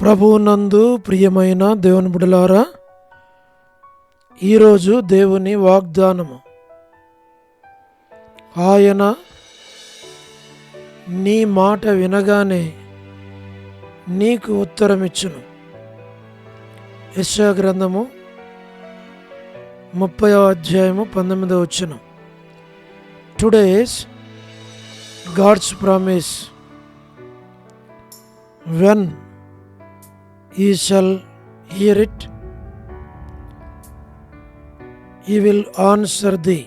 ప్రభువునందు ప్రియమైన దేవుని బిడ్డలారా, ఈరోజు దేవుని వాగ్దానము. ఆయన నీ మాట వినగానే నీకు ఉత్తరమిచ్చును. యెషయా గ్రంథము 30వ అధ్యాయము 19వ వచనం. Today's God's promise, when he shall hear it, he will answer thee.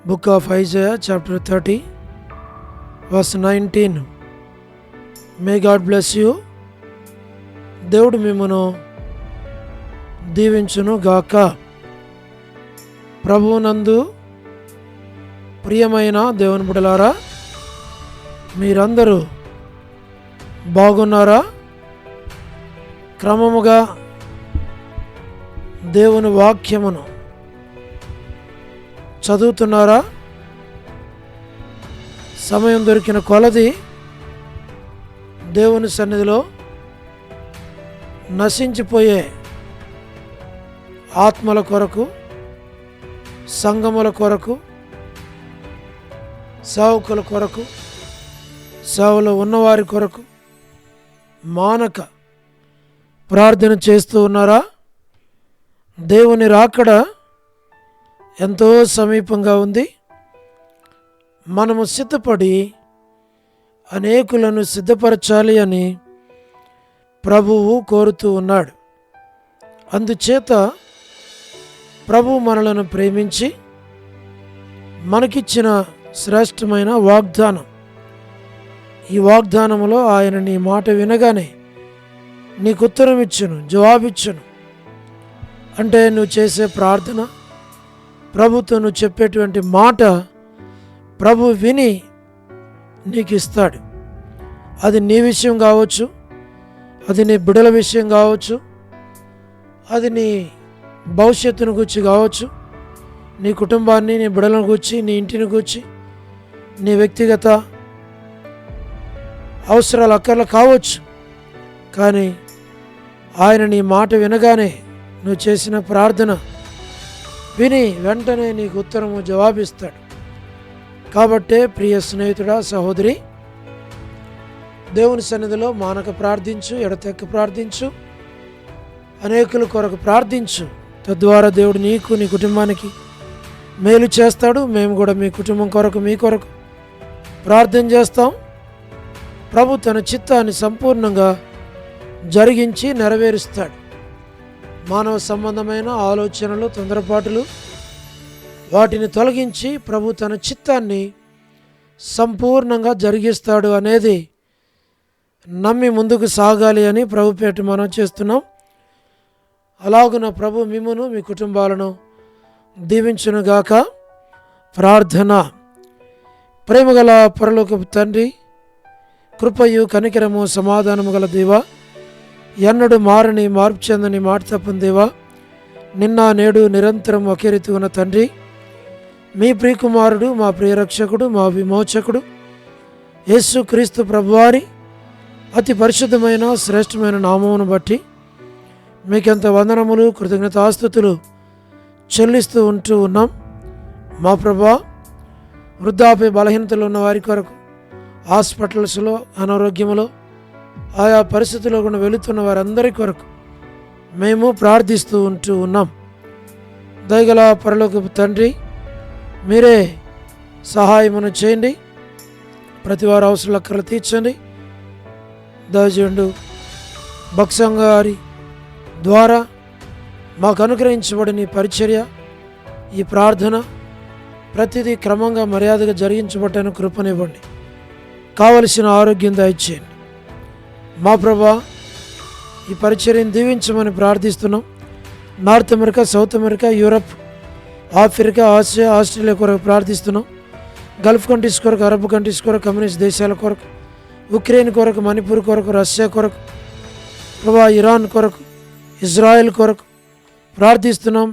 Book of Isaiah chapter 30 verse 19. May God bless you. దేవుడు మిమ్మును దీవించును గాక. ప్రభువునందు ప్రియమైన దేవుని బిడ్డలారా, మీరందరూ బాగున్నారా? క్రమముగా దేవుని వాక్యమును చదువుతున్నారా? సమయం దొరికిన కొలది దేవుని సన్నిధిలో నశించిపోయే ఆత్మల కొరకు, సంఘముల కొరకు, సేవకుల కొరకు, సేవలో ఉన్నవారి కొరకు మానక ప్రార్థన చేస్తూ ఉన్నారా? దేవుని రాకడ ఎంతో సమీపంగా ఉంది. మనము సిద్ధపడి అనేకులను సిద్ధపరచాలి అని ప్రభువు కోరుతూ ఉన్నాడు. అందుచేత ప్రభువు మనలను ప్రేమించి మనకిచ్చిన శ్రేష్టమైన వాగ్దానం. ఈ వాగ్దానములో ఆయన నీ మాట వినగానే నీకు ఉత్తరం ఇచ్చును, జవాబిచ్చును. అంటే నువ్వు చేసే ప్రార్థన, ప్రభుతో నువ్వు చెప్పేటువంటి మాట ప్రభు విని నీకు ఇస్తాడు. అది నీ విషయం కావచ్చు, అది నీ బిడ్డల విషయం కావచ్చు, అది నీ భవిష్యత్తును గురించి కావచ్చు, నీ కుటుంబాన్ని, నీ బిడ్డలను గురించి, నీ ఇంటిని గురించి, నీ వ్యక్తిగత అవసరాలు, అక్కర్లు కావచ్చు. కానీ ఆయన నీ మాట వినగానే నువ్వు చేసిన ప్రార్థన విని వెంటనే నీకు ఉత్తరము, జవాబిస్తాడు. కాబట్టే ప్రియ స్నేహితుడా, సహోదరి, దేవుని సన్నిధిలో మానక ప్రార్థించు, ఎడతెక్క ప్రార్థించు, అనేకుల కొరకు ప్రార్థించు. తద్వారా దేవుడు నీకు, నీ కుటుంబానికి మేలు చేస్తాడు. మేము కూడా మీ కుటుంబం కొరకు, మీ కొరకు ప్రార్థన చేస్తాం. ప్రభు తన చిత్తాన్ని సంపూర్ణంగా జరిగించి నెరవేరుస్తాడు. మానవ సంబంధమైన ఆలోచనలు, తొందరపాటులు, వాటిని తొలగించి ప్రభు తన చిత్తాన్ని సంపూర్ణంగా జరిగిస్తాడు అనేది నమ్మి ముందుకు సాగాలి అని ప్రభు పేట మనం చేస్తున్నాం. అలాగున ప్రభు మిమ్మును, మీ కుటుంబాలను దీవించునుగాక. ప్రార్థన. ప్రేమగల పరలోకపు తండ్రి, కృపయు కనికరము సమాధానము గల దేవా, ఎన్నడూ మారని, మార్పు చెందని, మాట తప్పని దేవా, నిన్న నేడు నిరంతరం ఒకే రీతి ఉన్న తండ్రి, మీ ప్రియకుమారుడు, మా ప్రియరక్షకుడు, మా విమోచకుడు యేసు క్రీస్తు ప్రభువారి అతి పరిశుద్ధమైన శ్రేష్టమైన నామమును బట్టి మీకెంత వందనములు, కృతజ్ఞతాస్తుతులు చెల్లిస్తూ ఉంటూ ఉన్నాం. మా ప్రభా, వృద్ధాప్య బలహీనతలు ఉన్న వారి కొరకు, హాస్పిటల్స్లో అనారోగ్యములో, ఆయా పరిస్థితుల్లో కూడా వెళుతున్న వారందరి కొరకు మేము ప్రార్థిస్తూ ఉంటూ ఉన్నాం. దయగల పరలోకపు తండ్రి, మీరే సహాయమును చేయండి. ప్రతి వారి అవసరాల అక్కర్లు తీర్చండి. దయచేయండి. భక్సంగ గారి ద్వారా మాకు అనుగ్రహించబడిన ఈ పరిచర్య, ఈ ప్రార్థన ప్రతిదీ క్రమంగా మర్యాదగా జరిగించబడ్డాను కృపనివ్వండి. కావలసిన ఆరోగ్యం దయచేయండి. మా ప్రభా, ఈ పరిచర్యను దీవించమని ప్రార్థిస్తున్నాం. North America, south America, Europe, Africa, Asia, Australia కొరకు ప్రార్థిస్తున్నాం. గల్ఫ్ కంట్రీస్ కొరకు, అరబ్ కంట్రీస్ కొరకు, కమ్యూనిస్ట్ దేశాల కొరకు, ఉక్రెయిన్ కొరకు, మణిపూర్ కొరకు, రష్యా కొరకు, ప్రభా, ఇరాన్ కొరకు, ఇజ్రాయెల్ కొరకు ప్రార్థిస్తున్నాం.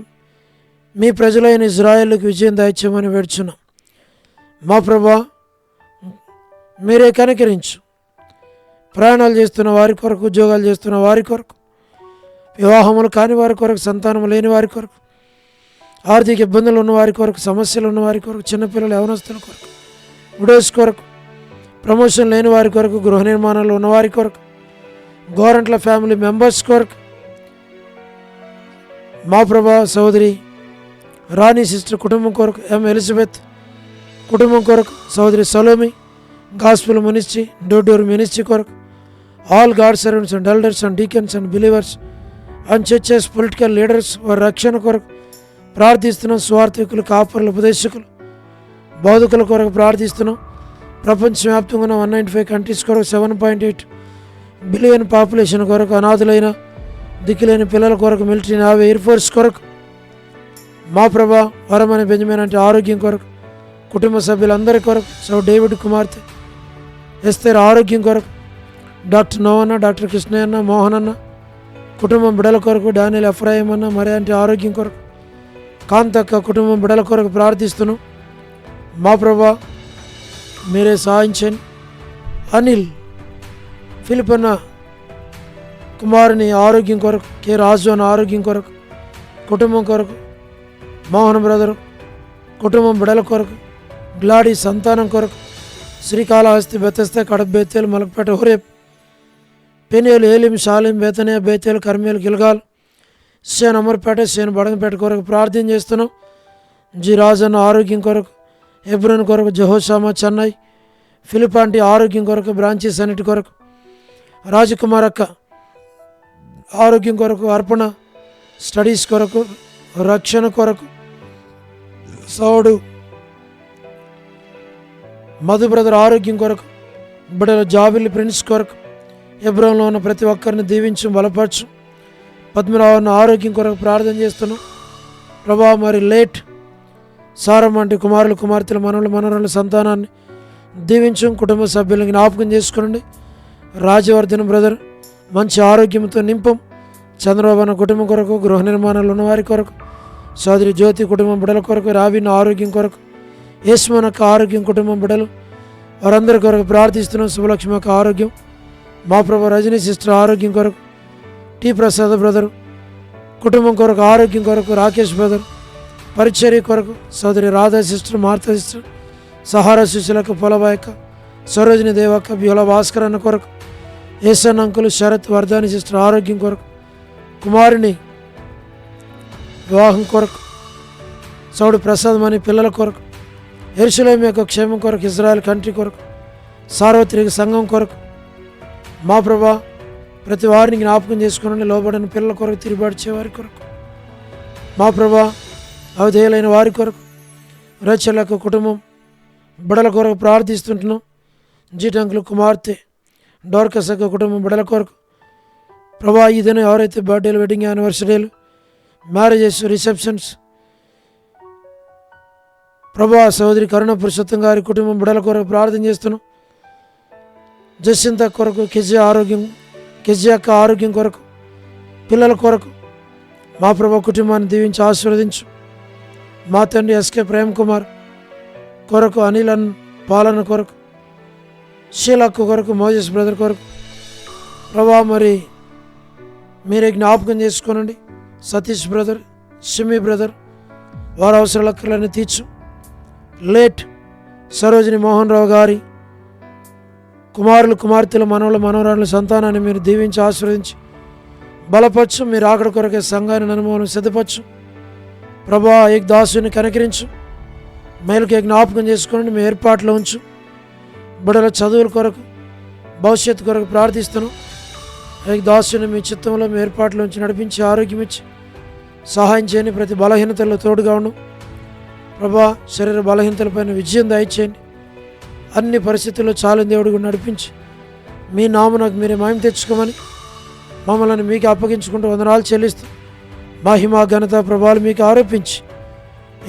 మీ ప్రజలైన ఇజ్రాయెల్కి విజయం దయచేయమని వేడుచున్నాం. మా ప్రభా, మీరే కనికరించు. ప్రయాణాలు చేస్తున్న వారి కొరకు, ఉద్యోగాలు చేస్తున్న వారి కొరకు, వివాహములు కాని వారి కొరకు, సంతానం లేని వారి కొరకు, ఆర్థిక ఇబ్బందులు ఉన్న వారి కొరకు, సమస్యలు ఉన్న వారి కొరకు, చిన్నపిల్లలు యవనస్తుల కొరకు, విడోస్ కొరకు, ప్రమోషన్ లేని వారి కొరకు, గృహ నిర్మాణాలు ఉన్న వారి కొరకు, గోరంట్ల ఫ్యామిలీ మెంబర్స్ కొరకు, మా ప్రభా సహోదరి రాణి సిస్టర్ కుటుంబం కొరకు, ఎం ఎలిజబెత్ కుటుంబం కొరకు, సహోదరి Salome gospel ministry, door door ministry కొరకు, all god servants and elders and deacons and believers and churches, political leaders వారి రక్షణ కొరకు ప్రార్థిస్తున్నాం. స్వార్థికులు, కాపరులు, ఉపదేశకులు, బోధకుల కొరకు ప్రార్థిస్తున్నాం. ప్రపంచవ్యాప్తంగా ఉన్న 195 కంట్రీస్ కొరకు, 7.8 బిలియన్ పాపులేషన్ కొరకు, అనాథులైన దిక్కులేని పిల్లల కొరకు, మిలిటరీ, నావీ, ఎయిర్ ఫోర్స్ కొరకు, మా ప్రభా వరమని బెంజమిన్ అంటే ఆరోగ్యం కొరకు, కుటుంబ సభ్యులందరి కొరకు, సో డేవిడ్ కుమార్తె ఎస్తేర్ ఆరోగ్యం కొరకు, డాక్టర్ నోవన్న, డాక్టర్ కృష్ణయ్యన్న, మోహన్ అన్న కుటుంబం బిడల కొరకు, డానియల్ ఎఫ్రాయిం అన్న మరి అంటే ఆరోగ్యం కొరకు, కాంతక్క కుటుంబం బిడల కొరకు ప్రార్థిస్తున్నాం. మా ప్రభా మీరే సహాయించండి. అనిల్ ఫిలిపన్న కుమారుని ఆరోగ్యం కొరకు, కె రాజు అన్న ఆరోగ్యం కొరకు, కుటుంబం కొరకు, మోహన్ బ్రదరు కుటుంబం బిడల కొరకు, గ్లాడీ సంతానం కొరకు, శ్రీకాళహస్తి, బెతెస్తా, కడప, బేతేలు, మలకపేట, హోరేప్, పెనియేలు, ఏలిం, షాలిం, బేతనియా, బేతేలు, కర్మేలు, గిల్గాల్, సేన్ అమర్పేట, సేన్ బడంగపేట కొరకు ప్రార్థన చేస్తున్నాం. జి రాజన్న ఆరోగ్యం కొరకు, హెబ్రోన్ కొరకు, జహోషామా, చెన్నై, ఫిలిపాంటి ఆరోగ్యం కొరకు, బ్రాంచెస్ అన్నిటి కొరకు, రాజకుమార్ అక్క ఆరోగ్యం కొరకు, అర్పణ స్టడీస్ కొరకు, రక్షణ కొరకు, సౌడు మధు బ్రదర్ ఆరోగ్యం కొరకు, బిడ్డల జాబిల్లి ప్రిన్స్ కొరకు, హెబ్రోన్లో ఉన్న ప్రతి ఒక్కరిని దీవించు, బలపరచు. పద్మరావు అన్న ఆరోగ్యం కొరకు ప్రార్థన చేస్తున్నాం. ప్రభా మరి లేట్ సారం వంటి కుమారులు, కుమార్తెలు, మనవలు, మనవరుల సంతానాన్ని దీవించు, కుటుంబ సభ్యులను జ్ఞాపకం చేసుకోండి. రాజవర్ధన్ బ్రదర్ మంచి ఆరోగ్యంతో నింపం. చంద్రబాబు అన్న కుటుంబం కొరకు, గృహ నిర్మాణాలు ఉన్నవారి కొరకు, సోదరి జ్యోతి కుటుంబం బిడల కొరకు, రావిన్న ఆరోగ్యం కొరకు, యేస్మన్ యొక్క ఆరోగ్యం, కుటుంబం బిడలు వారందరి కొరకు ప్రార్థిస్తున్నాం. శుభలక్ష్మి యొక్క ఆరోగ్యం, మా ప్రభు రజనీ సిస్టర్ ఆరోగ్యం కొరకు, టి ప్రసాద్ బ్రదరు కుటుంబం కొరకు, ఆరోగ్యం కొరకు, రాకేష్ బ్రదర్ పరిచర్య కొరకు, సోదరి Radha sister, Martha sister, Sahara శిశులకు, పొలబాయక, సరోజిని దేవక్క, బ్యూల భాస్కర్ అన్న కొరకు, ఏసన్ అంకులు, శరత్, వర్ధాని సిస్టర్ ఆరోగ్యం కొరకు, కుమారుని వివాహం కొరకు, సౌడు ప్రసాద్ మణి పిల్లల కొరకు, యెరూషలేము యొక్క క్షేమం కొరకు, ఇజ్రాయెల్ కంట్రీ కొరకు, సార్వత్రిక సంఘం కొరకు, మా ప్రభా ప్రతి వారిని జ్ఞాపకం చేసుకుని లోబడిన పిల్లల కొరకు, తిరిగిబాటు వారి కొరకు, మా ప్రభా అవధేయులైన వారి కొరకు, రేచల్ యొక్క కుటుంబం బిడల కొరకు ప్రార్థిస్తుంటున్నాం. జీటంకులు కుమార్తె డోర్కస్ యొక్క కుటుంబం బిడల కొరకు, ప్రభా ఈ దినం ఎవరైతే బర్త్డేలు, వెడ్డింగ్ యానివర్సరీలు, మ్యారేజెస్, రిసెప్షన్స్, ప్రభా సహోదరి కరుణ పురుషోత్తం గారి కుటుంబం బిడల కొరకు ప్రార్థన చేస్తున్నాం. జస్సింత కొరకు, కెజియా యొక్క ఆరోగ్యం కొరకు, పిల్లల కొరకు, మా ప్రభా కుటుంబాన్ని దీవించి ఆశీర్వదించు. మా తండ్రి ఎస్కే ప్రేమ్ కుమార్ కొరకు, అనిల్ పాలన కొరకు, షీలక్క కొరకు, మోజెస్ బ్రదర్ కొరకు, ప్రభా మరి మీరే జ్ఞాపకం చేసుకోనండి. సతీష్ బ్రదర్, షిమి బ్రదర్ వారి అవసరాలన్నీ తీర్చు. లేట్ సరోజిని మోహన్ రావు గారి కుమారులు, కుమార్తెలు, మనవలు, మనవరాళ్ళ సంతానాన్ని మీరు దీవించి ఆశీర్వదించి బలపరచు. మీరు ఆకడ కొరకే సంఘాన్ని అనుభవం సిద్ధపరచు. ప్రభా ఏక దాసుని కనికరించు, మేలుకే జ్ఞాపకం చేసుకోండి. మీ ఏర్పాట్లో ఉంచు. బిడ్డల చదువుల కొరకు, భవిష్యత్తు కొరకు ప్రార్థిస్తున్నాం. ఏక దాసుని మీ చిత్తంలో మీ ఏర్పాట్లో ఉంచి నడిపించి ఆరోగ్యం ఇచ్చి సహాయం చేయండి. ప్రతి బలహీనతల్లో తోడుగా ఉండు ప్రభా. శరీర బలహీనతలపైన విజయం దయచేయండి. అన్ని పరిస్థితుల్లో చాలని దేవుడిగా నడిపించి మీ నామనకు మీరే మహిమ తెచ్చుకోమని మమ్మల్ని మీకు అప్పగించుకుంటూ వందనాలు చెల్లిస్తూ మహిమ, ఘనత, ప్రభావాలు మీకు ఆరోపించి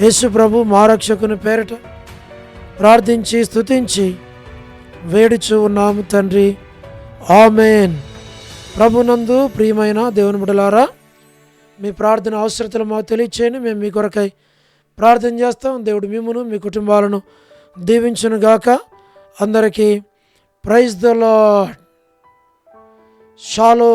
యేసు ప్రభు మా రక్షకుని పేరట ప్రార్థించి స్తుతించి వేడుచు ఉన్నాము తండ్రి. ఆమేన్. ప్రభునందు ప్రియమైన దేవుని బిడ్డలారా, మీ ప్రార్థన అవసరతలు మాకు తెలియచేయండి. మేము మీ కొరకై ప్రార్థన చేస్తాం. దేవుడు మిమ్మును మీ కుటుంబాలను దీవించును గాక. అందరికీ ప్రైజ్ ద లార్డ్. షాలో